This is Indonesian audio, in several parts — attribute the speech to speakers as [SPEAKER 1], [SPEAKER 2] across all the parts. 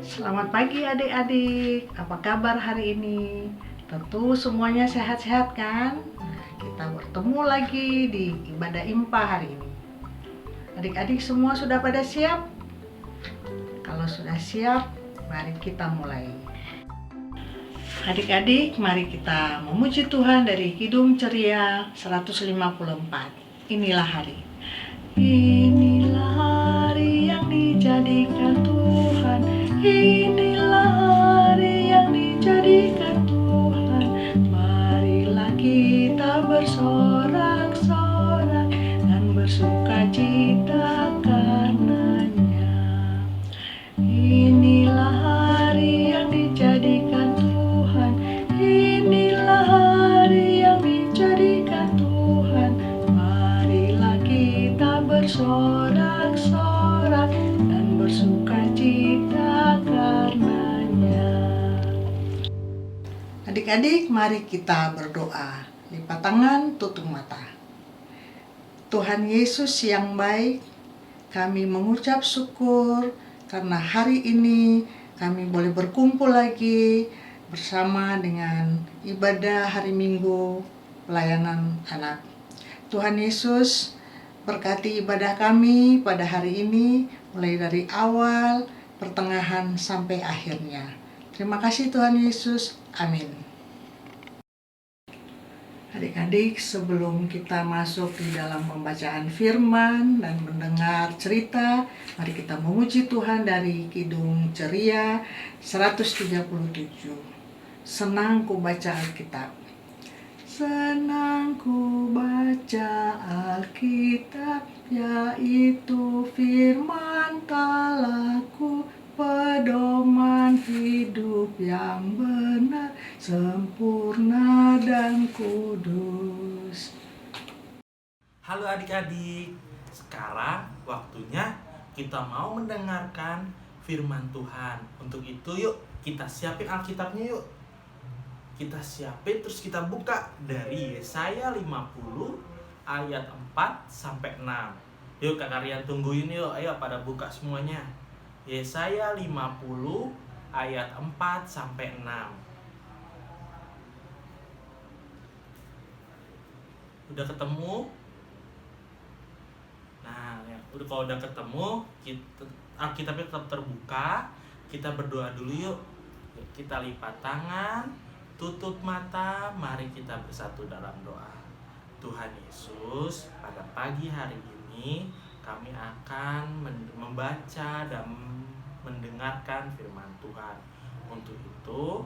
[SPEAKER 1] Selamat pagi adik-adik, apa kabar hari ini? Tentu semuanya sehat-sehat kan? Kita bertemu lagi di ibadah IMPA hari ini. Adik-adik semua sudah pada siap? Kalau sudah siap, mari kita mulai. Adik-adik, mari kita memuji Tuhan dari Kidung Ceria 154. Inilah hari. Inilah hari yang dijadikan Tuhan. Inilah hari yang dijadikan Tuhan. Marilah kita bersorak-sorak dan bersukacita karenanya. Inilah hari yang dijadikan Tuhan. Inilah hari yang dijadikan Tuhan. Marilah kita bersorak-sorak dan bersukacita karenanya. Adik-adik, mari kita berdoa. Lipat tangan, tutup mata. Tuhan Yesus yang baik, kami mengucap syukur karena hari ini kami boleh berkumpul lagi bersama dengan ibadah hari Minggu pelayanan anak. Tuhan Yesus berkati ibadah kami pada hari ini mulai dari awal, pertengahan sampai akhirnya. Terima kasih Tuhan Yesus. Amin. Adik-adik, sebelum kita masuk di dalam pembacaan firman dan mendengar cerita, mari kita memuji Tuhan dari Kidung Ceria 137. Senang ku baca Alkitab. Senang ku baca Alkitab, yaitu firman Allahku, pedoman hidup yang benar, sempurna dan kudus.
[SPEAKER 2] Halo adik-adik, sekarang waktunya kita mau mendengarkan firman Tuhan. Untuk itu yuk kita siapin Alkitabnya yuk. Kita siapin terus kita buka dari Yesaya 50 ayat 4 sampai 6. Yuk kalian tungguin yuk, ayo pada buka semuanya. Yesaya 50 ayat 4 sampai 6. Udah ketemu? Nah, ya, kalau udah ketemu, Alkitabnya tetap terbuka. Kita berdoa dulu yuk. Kita lipat tangan, tutup mata, mari kita bersatu dalam doa. Tuhan Yesus, pada pagi hari ini kami akan membaca dan mendengarkan firman Tuhan. Untuk itu,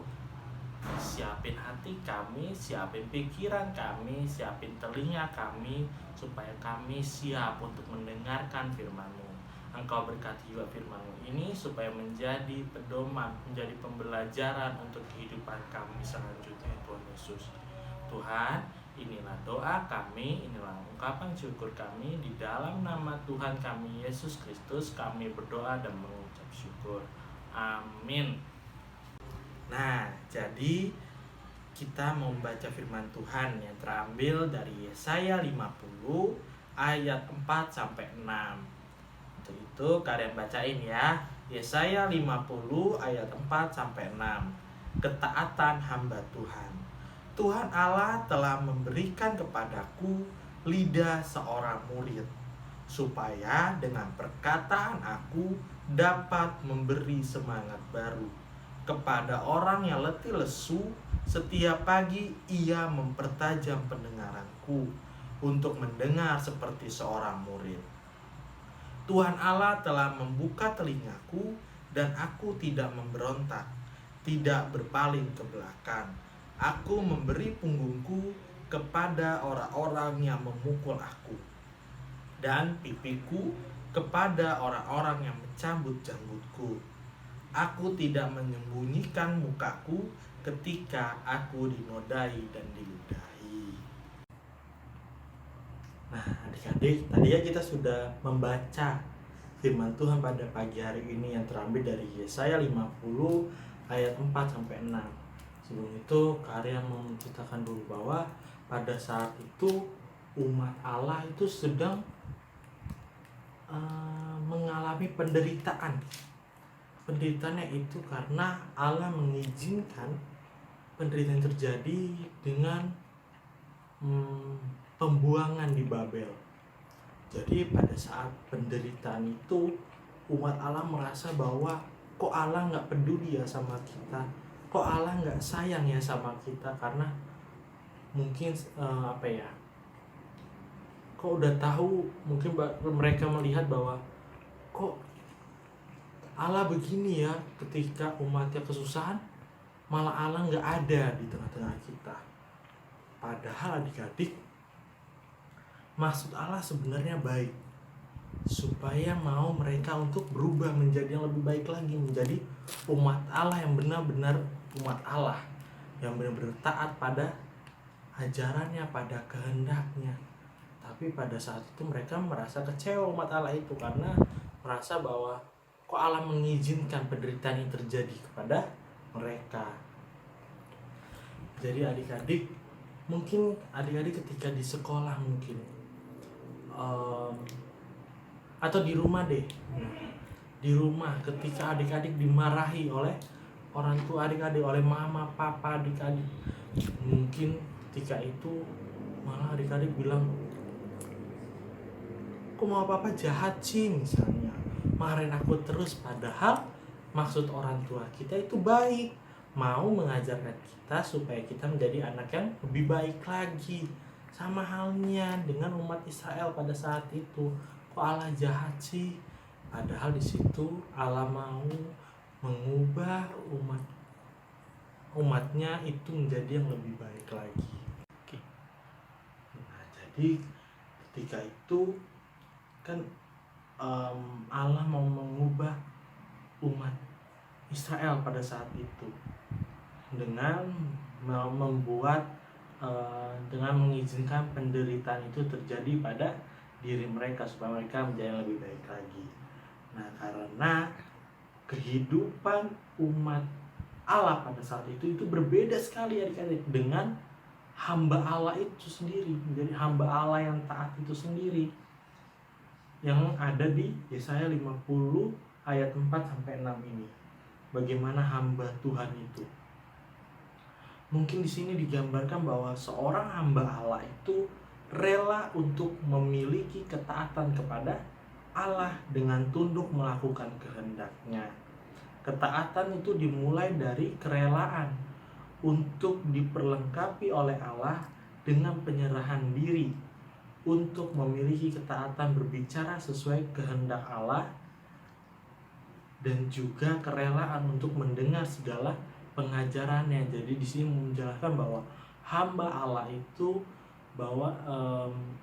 [SPEAKER 2] siapin hati kami, siapin pikiran kami, siapin telinga kami, supaya kami siap untuk mendengarkan firman-Mu. Engkau berkati juga firman-Mu ini supaya menjadi pedoman, menjadi pembelajaran untuk kehidupan kami selanjutnya, Tuhan Yesus. Tuhan, inilah doa kami, inilah ungkapan syukur kami, di dalam nama Tuhan kami Yesus Kristus kami berdoa dan mengucap syukur. Amin. Nah, jadi kita mau membaca firman Tuhan yang terambil dari Yesaya 50 ayat 4 sampai 6. Untuk itu kalian bacain ya. Yesaya 50 ayat 4 sampai 6. Ketaatan hamba Tuhan. Tuhan Allah telah memberikan kepadaku lidah seorang murid, supaya dengan perkataan aku dapat memberi semangat baru kepada orang yang letih lesu. Setiap pagi ia mempertajam pendengaranku untuk mendengar seperti seorang murid. Tuhan Allah telah membuka telingaku dan aku tidak memberontak, tidak berpaling ke belakang. Aku memberi punggungku kepada orang-orang yang memukul aku, dan pipiku kepada orang-orang yang mencabut janggutku. Aku tidak menyembunyikan mukaku ketika aku dinodai dan diludahi. Nah, adik-adik, tadi ya kita sudah membaca firman Tuhan pada pagi hari ini yang terambil dari Yesaya 50 ayat 4 sampai 6. Sebelum itu, kalian mau menceritakan dulu bahwa pada saat itu umat Allah itu sedang mengalami penderitaan penderitaannya itu karena Allah mengizinkan penderitaan terjadi dengan pembuangan di Babel. Jadi pada saat penderitaan itu, umat Allah merasa bahwa kok Allah nggak peduli ya sama kita, kok Allah nggak sayang ya sama kita, karena mungkin kok udah tahu, mungkin mereka melihat bahwa kok Allah begini ya, ketika umatnya kesusahan malah Allah nggak ada di tengah-tengah kita. Padahal adik-adik, maksud Allah sebenarnya baik, supaya mau mereka untuk berubah menjadi yang lebih baik lagi, menjadi umat Allah yang benar-benar umat Allah, yang benar-benar taat pada ajarannya, pada kehendaknya. Tapi pada saat itu mereka merasa kecewa, umat Allah itu, karena merasa bahwa kok Allah mengizinkan penderitaan yang terjadi kepada mereka. Jadi adik-adik, mungkin adik-adik ketika di sekolah mungkin atau di rumah deh, di rumah ketika adik-adik dimarahi oleh orang tua adik-adik, oleh mama, papa adik-adik, mungkin ketika itu malah adik-adik bilang, kok mau papa jahat sih misalnya, marahin aku terus, padahal maksud orang tua kita itu baik, mau mengajarkan kita supaya kita menjadi anak yang lebih baik lagi. Sama halnya dengan umat Israel pada saat itu, kok Allah jahat sih, padahal di situ Allah mau mengubah umatnya itu menjadi yang lebih baik lagi. Oke. Nah, jadi ketika itu kan Allah mau mengubah umat Israel pada saat itu dengan membuat dengan mengizinkan penderitaan itu terjadi pada diri mereka supaya mereka menjadi lebih baik lagi. Nah, karena kehidupan umat Allah pada saat itu berbeda sekali adik-adik dengan hamba Allah itu sendiri, menjadi hamba Allah yang taat itu sendiri, yang ada di Yesaya 50 ayat 4 sampai 6 ini. Bagaimana hamba Tuhan itu? Mungkin di sini digambarkan bahwa seorang hamba Allah itu rela untuk memiliki ketaatan kepada Allah dengan tunduk melakukan kehendaknya. Ketaatan itu dimulai dari kerelaan untuk diperlengkapi oleh Allah dengan penyerahan diri, untuk memiliki ketaatan berbicara sesuai kehendak Allah, dan juga kerelaan untuk mendengar segala pengajarannya. Jadi di sini menjelaskan bahwa hamba Allah itu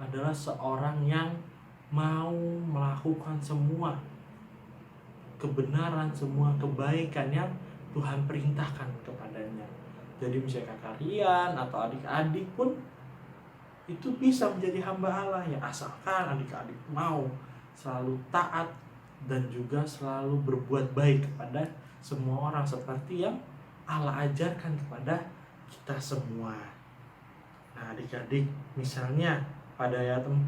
[SPEAKER 2] adalah seorang yang mau melakukan semua kebenaran, semua kebaikan yang Tuhan perintahkan kepadanya. Jadi misalnya kalian atau adik-adik pun itu bisa menjadi hamba Allah ya, asalkan adik-adik mau selalu taat dan juga selalu berbuat baik kepada semua orang seperti yang Allah ajarkan kepada kita semua. Nah, adik-adik, misalnya pada ayat 4,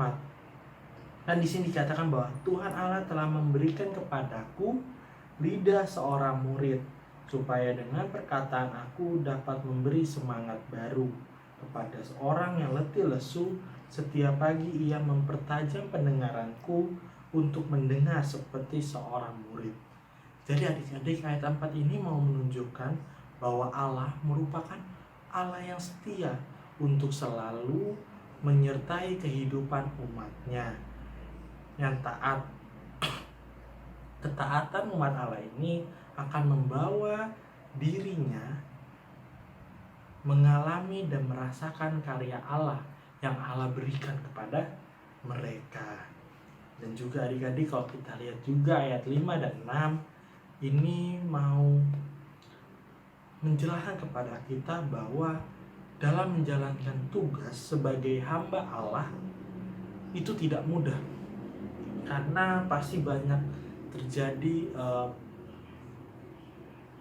[SPEAKER 2] dan di sini dikatakan bahwa Tuhan Allah telah memberikan kepadaku lidah seorang murid, supaya dengan perkataan aku dapat memberi semangat baru kepada seorang yang letih lesu. Setiap pagi ia mempertajam pendengaranku untuk mendengar seperti seorang murid. Jadi adik-adik, ayat 4 ini mau menunjukkan bahwa Allah merupakan Allah yang setia untuk selalu menyertai kehidupan umatnya yang taat. Ketaatan umat Allah ini akan membawa dirinya mengalami dan merasakan karya Allah yang Allah berikan kepada mereka. Dan juga adik-adik, kalau kita lihat juga ayat 5 dan 6 ini mau menjelaskan kepada kita bahwa dalam menjalankan tugas sebagai hamba Allah itu tidak mudah, karena pasti banyak terjadi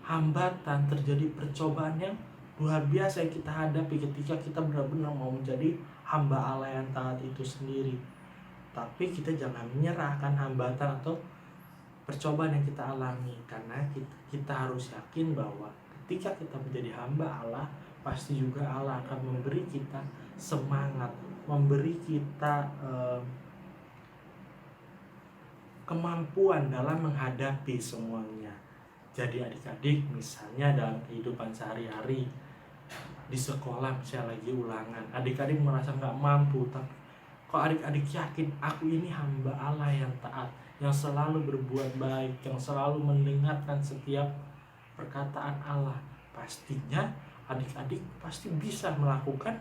[SPEAKER 2] hambatan, terjadi percobaan yang luar biasa yang kita hadapi ketika kita benar-benar mau menjadi hamba Allah yang taat itu sendiri. Tapi kita jangan menyerah akan hambatan atau percobaan yang kita alami, karena kita harus yakin bahwa ketika kita menjadi hamba Allah, pasti juga Allah akan memberi kita semangat, memberi kita kemampuan dalam menghadapi semuanya. Jadi adik-adik, misalnya dalam kehidupan sehari-hari di sekolah, misalnya lagi ulangan, adik-adik merasa nggak mampu, tapi kok adik-adik yakin aku ini hamba Allah yang taat, yang selalu berbuat baik, yang selalu mendengarkan setiap perkataan Allah, pastinya adik-adik pasti bisa melakukan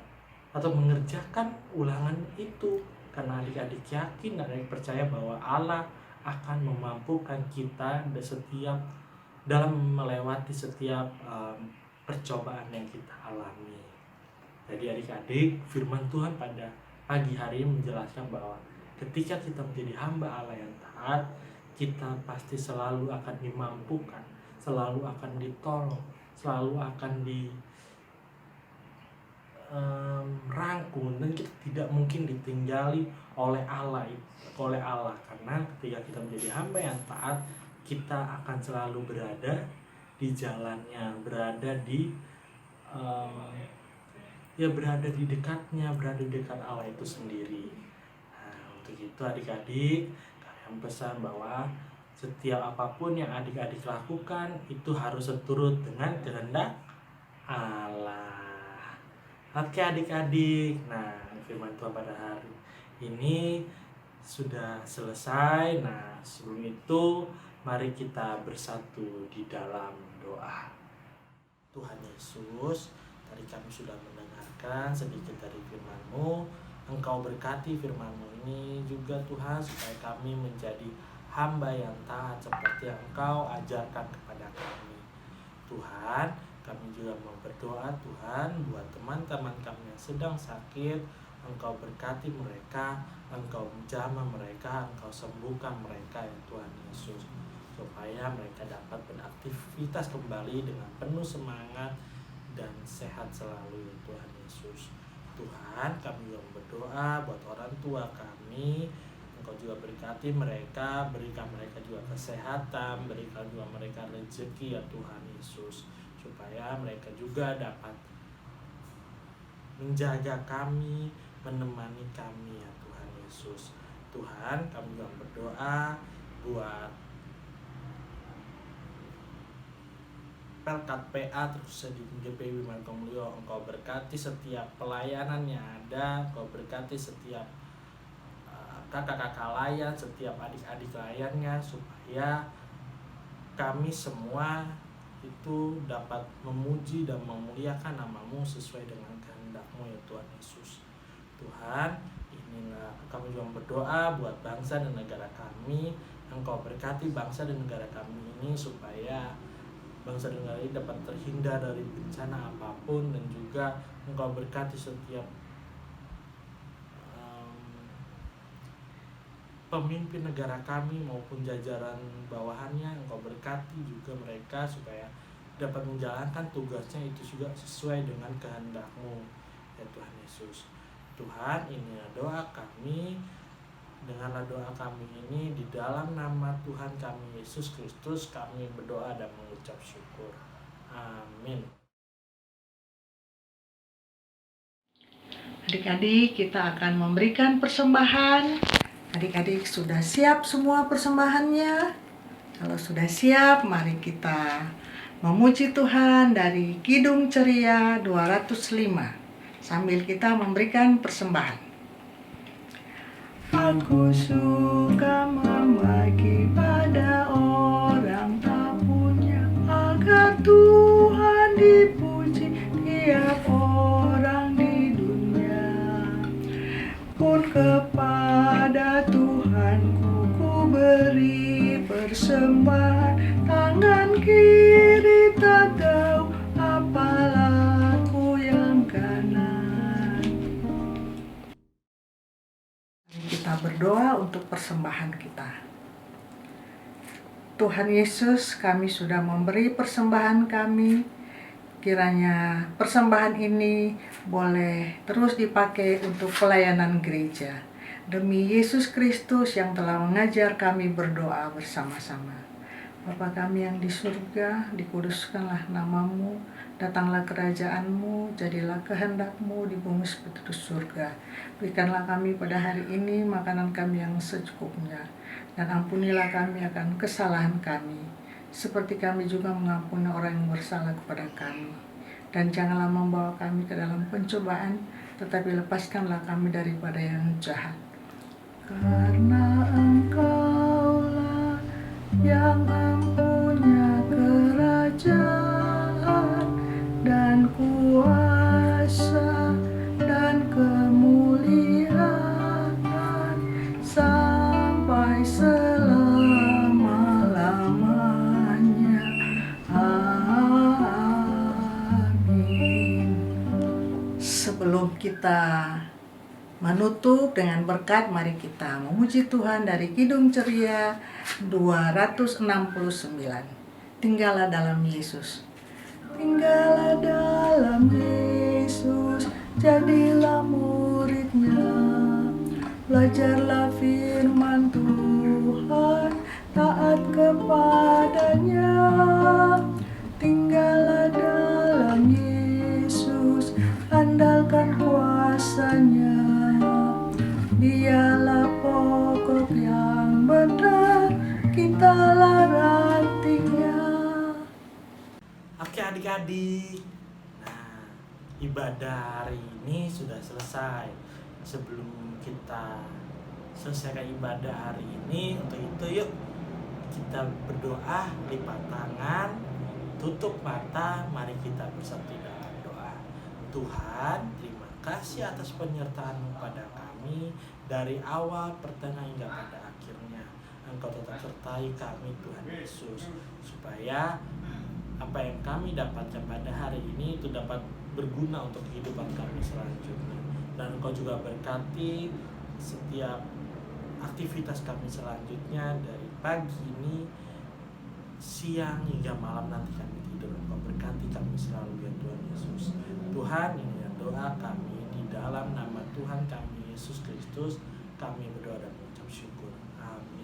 [SPEAKER 2] atau mengerjakan ulangan itu, karena adik-adik yakin dan adik percaya bahwa Allah akan memampukan kita dalam melewati setiap percobaan yang kita alami. Jadi adik-adik, firman Tuhan pada pagi hari ini menjelaskan bahwa ketika kita menjadi hamba Allah yang taat, kita pasti selalu akan dimampukan, selalu akan ditolong, selalu akan rangkul, dan kita tidak mungkin ditinggali oleh Allah, karena ketika kita menjadi hamba yang taat, kita akan selalu berada di jalannya, berada di dekatnya, berada di dekat Allah itu sendiri. Nah, untuk itu adik-adik, kalian pesan bahwa setiap apapun yang adik-adik lakukan itu harus seturut dengan kehendak Allah. Oke adik-adik, nah firman Tuhan pada hari ini sudah selesai. Nah, sebelum itu mari kita bersatu di dalam doa. Tuhan Yesus, tadi kami sudah mendengarkan sedikit dari firman-Mu. Engkau berkati firman-Mu ini juga Tuhan, supaya kami menjadi hamba yang taat seperti yang Engkau ajarkan kepada kami. Tuhan, kami juga mau berdoa Tuhan buat teman-teman kami yang sedang sakit. Engkau berkati mereka, Engkau menjamah mereka, Engkau sembuhkan mereka ya Tuhan Yesus, supaya mereka dapat beraktivitas kembali dengan penuh semangat dan sehat selalu ya Tuhan Yesus. Tuhan, kami juga berdoa buat orang tua kami, Engkau juga berkati mereka, berikan mereka juga kesehatan, berikan juga mereka rezeki ya Tuhan Yesus, supaya mereka juga dapat menjaga kami, menemani kami ya Tuhan Yesus. Tuhan, kami juga berdoa buat Pelkat PA terus di GPI Wimankomulyo. Engkau berkati setiap pelayanan yang ada, Engkau berkati setiap kakak-kakak layan, setiap adik-adik layannya, supaya kami semua itu dapat memuji dan memuliakan nama-Mu sesuai dengan kehendak-Mu ya Tuhan Yesus. Tuhan, inilah kami juga berdoa buat bangsa dan negara kami. Engkau berkati bangsa dan negara kami ini, supaya bangsa dan negara ini dapat terhindar dari bencana apapun, dan juga Engkau berkati setiap pemimpin negara kami maupun jajaran bawahannya. Engkau berkati juga mereka supaya dapat menjalankan tugasnya itu juga sesuai dengan kehendak-Mu ya Tuhan Yesus. Tuhan, inilah doa kami, dengarlah doa kami ini di dalam nama Tuhan kami Yesus Kristus kami berdoa dan mengucap syukur. Amin.
[SPEAKER 1] Adik-adik, kita akan memberikan persembahan. Adik-adik sudah siap semua persembahannya? Kalau sudah siap, mari kita memuji Tuhan dari Kidung Ceria 205 sambil kita memberikan persembahan. Aku suka membagi pada orang tak punya, agar Tuhan dipuji tiap orang di dunia. Pun kepada Tuhanku ku beri persembahan, tangan kiri tak tahu apa laku yang kanan. Kita berdoa untuk persembahan kita. Tuhan Yesus, kami sudah memberi persembahan kami. Kiranya persembahan ini boleh terus dipakai untuk pelayanan gereja. Demi Yesus Kristus yang telah mengajar kami berdoa bersama-sama. Bapa kami yang di surga, dikuduskanlah namamu, datanglah kerajaan-Mu, jadilah kehendak-Mu di bumi seperti di surga. Berikanlah kami pada hari ini makanan kami yang secukupnya, dan ampunilah kami akan kesalahan kami, seperti kami juga mengampuni orang yang bersalah kepada kami. Dan janganlah membawa kami ke dalam pencobaan, tetapi lepaskanlah kami daripada yang jahat. Karena Engkaulah yang mempunyai kerajaan dan kuasa dan kemuliaan sampai selama-lamanya. Amin. Sebelum kita menutup dengan berkat, mari kita memuji Tuhan dari Kidung Ceria 269. Tinggallah dalam Yesus. Tinggallah dalam Yesus, jadilah murid-Nya. Belajarlah firman Tuhan, taat kepadanya. Tinggallah dalam Yesus, andalkan kuasa-Nya. Dialah pokok yang benar, kitalah rantingnya.
[SPEAKER 2] Oke adik-adik, nah ibadah hari ini sudah selesai. Sebelum kita selesaikan ibadah hari ini, untuk itu yuk kita berdoa, lipat tangan, tutup mata, mari kita bersatu dalam doa. Tuhan, terima kasih atas penyertaan-Mu pada kami dari awal, pertengahan hingga pada akhirnya. Engkau tetap sertai kami Tuhan Yesus, supaya apa yang kami dapatkan pada hari ini itu dapat berguna untuk kehidupan kami selanjutnya. Dan Engkau juga berkati setiap aktivitas kami selanjutnya, dari pagi ini, siang hingga malam nanti kami tidur. Engkau berkati kami selalu ya Tuhan Yesus. Tuhan, ini doa kami di dalam nama Tuhan kami Yesus Kristus, kami berdoa dan mengucap syukur. Amin.